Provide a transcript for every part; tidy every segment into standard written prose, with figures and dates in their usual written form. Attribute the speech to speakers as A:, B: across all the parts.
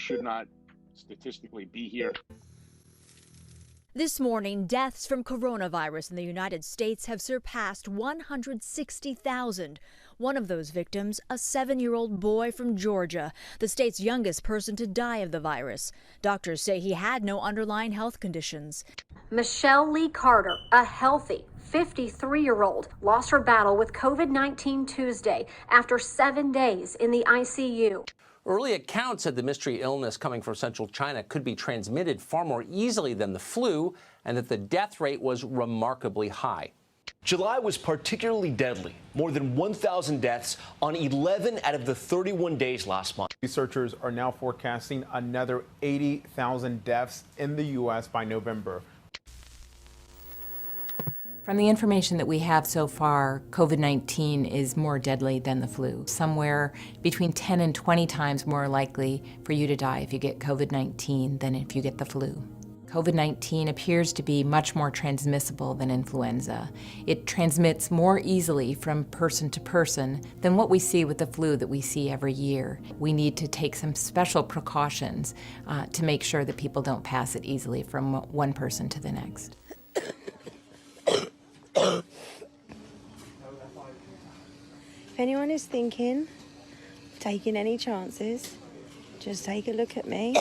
A: should not statistically be here.
B: This morning, deaths from coronavirus in the United States have surpassed 160,000. One of those victims, a 7-year-old boy from Georgia, the state's youngest person to die of the virus. Doctors say he had no underlying health conditions.
C: Michelle Lee Carter, a healthy 53-year-old, lost her battle with COVID-19 Tuesday after 7 days in the ICU.
D: Early accounts said the mystery illness coming from central China could be transmitted far more easily than the flu, and that the death rate was remarkably high.
E: July was particularly deadly. More than 1,000 deaths on 11 out of the 31 days last month.
F: Researchers are now forecasting another 80,000 deaths in the U.S. by November.
G: From the information that we have so far, COVID-19 is more deadly than the flu. Somewhere between 10 and 20 times more likely for you to die if you get COVID-19 than if you get the flu. COVID-19 appears to be much more transmissible than influenza. It transmits more easily from person to person than what we see with the flu that we see every year. We need to take some special precautions to make sure that people don't pass it easily from one person to the next.
H: If anyone is thinking of taking any chances, just take a look at me.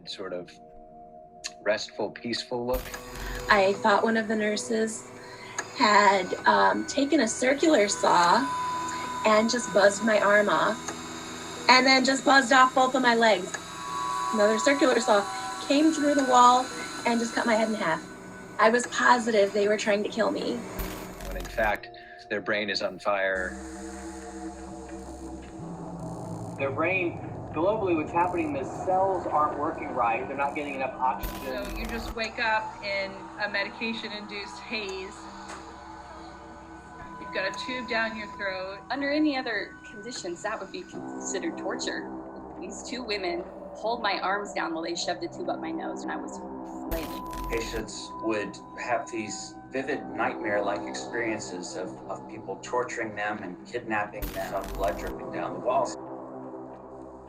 I: Sort of restful, peaceful look.
J: I thought one of the nurses had taken a circular saw and just buzzed my arm off, and then just buzzed off both of my legs. Another circular saw came through the wall and just cut my head in half. I was positive they were trying to kill me.
I: When in fact, their brain is on fire.
K: Their brain, globally, what's happening, the cells aren't working right. They're not getting enough oxygen.
L: So you just wake up in a medication-induced haze. You've got a tube down your throat.
M: Under any other conditions, that would be considered torture. These two women pulled my arms down while they shoved a tube up my nose, and I was flailing.
N: Patients would have these vivid nightmare-like experiences of people torturing them and kidnapping them, blood dripping down the walls.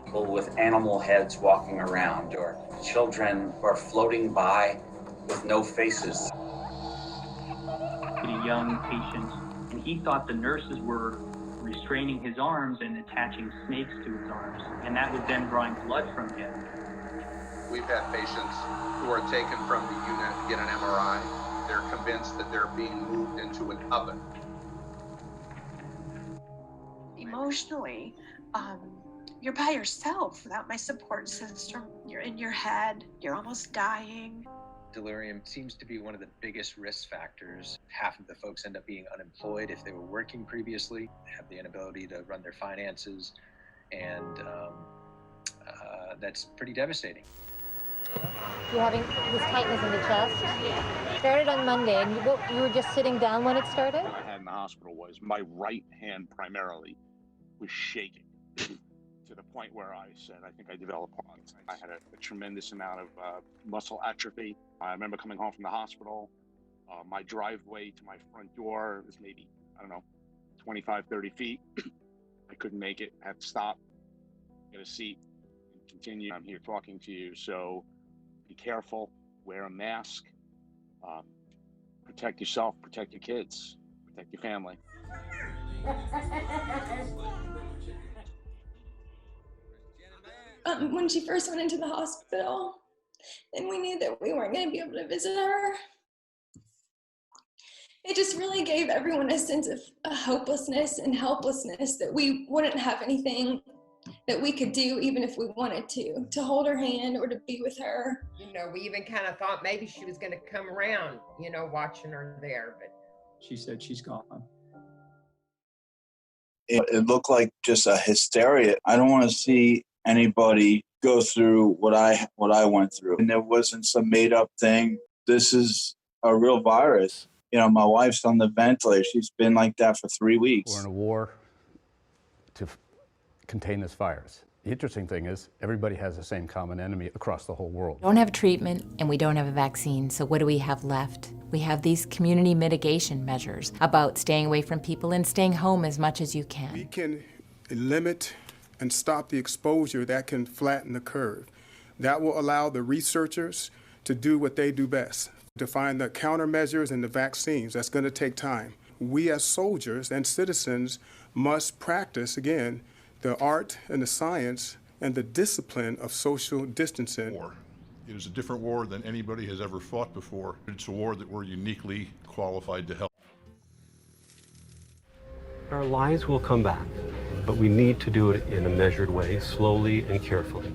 N: People with animal heads walking around, or children who are floating by with no faces.
K: A young patient, and he thought the nurses were restraining his arms and attaching snakes to his arms, and that was then drawing blood from him.
O: We've had patients who are taken from the unit to get an MRI. They're convinced that they're being moved into an oven.
P: Emotionally, you're by yourself without my support system. You're in your head. You're almost dying.
I: Delirium seems to be one of the biggest risk factors. Half of the folks end up being unemployed if they were working previously, have the inability to run their finances, and that's pretty devastating.
Q: You're having this tightness in the chest. Started on Monday, and you were just sitting down when it started?
A: What I had in the hospital was my right hand primarily was shaking. To the point where I said, I think I developed Parkinson's. I had a tremendous amount of muscle atrophy. I remember coming home from the hospital. My driveway to my front door was maybe, 25, 30 feet. I couldn't make it. I had to stop, get a seat, and continue. I'm here talking to you, so be careful, wear a mask, protect yourself, protect your kids, protect your family.
R: When she first went into the hospital, and we knew that we weren't going to be able to visit her, it just really gave everyone a sense of hopelessness and helplessness, that we wouldn't have anything that we could do, even if we wanted to hold her hand or to be with her.
S: We even kind of thought maybe she was going to come around, watching her there, but
K: she said she's gone.
T: It looked like just a hysteria. I don't want to see anybody go through what I went through. And it wasn't some made up thing. This is a real virus. My wife's on the ventilator. She's been like that for 3 weeks.
U: We're in a war to contain this virus. The interesting thing is everybody has the same common enemy across the whole world.
G: We don't have treatment and we don't have a vaccine, so what do we have left? We have these community mitigation measures about staying away from people and staying home as much as you can.
V: We can limit and stop the exposure that can flatten the curve. That will allow the researchers to do what they do best, to find the countermeasures and the vaccines. That's going to take time. We as soldiers and citizens must practice, again, the art and the science and the discipline of social distancing.
W: It is a different war than anybody has ever fought before. It's a war that we're uniquely qualified to help.
X: Our lives will come back, but we need to do it in a measured way, slowly and carefully.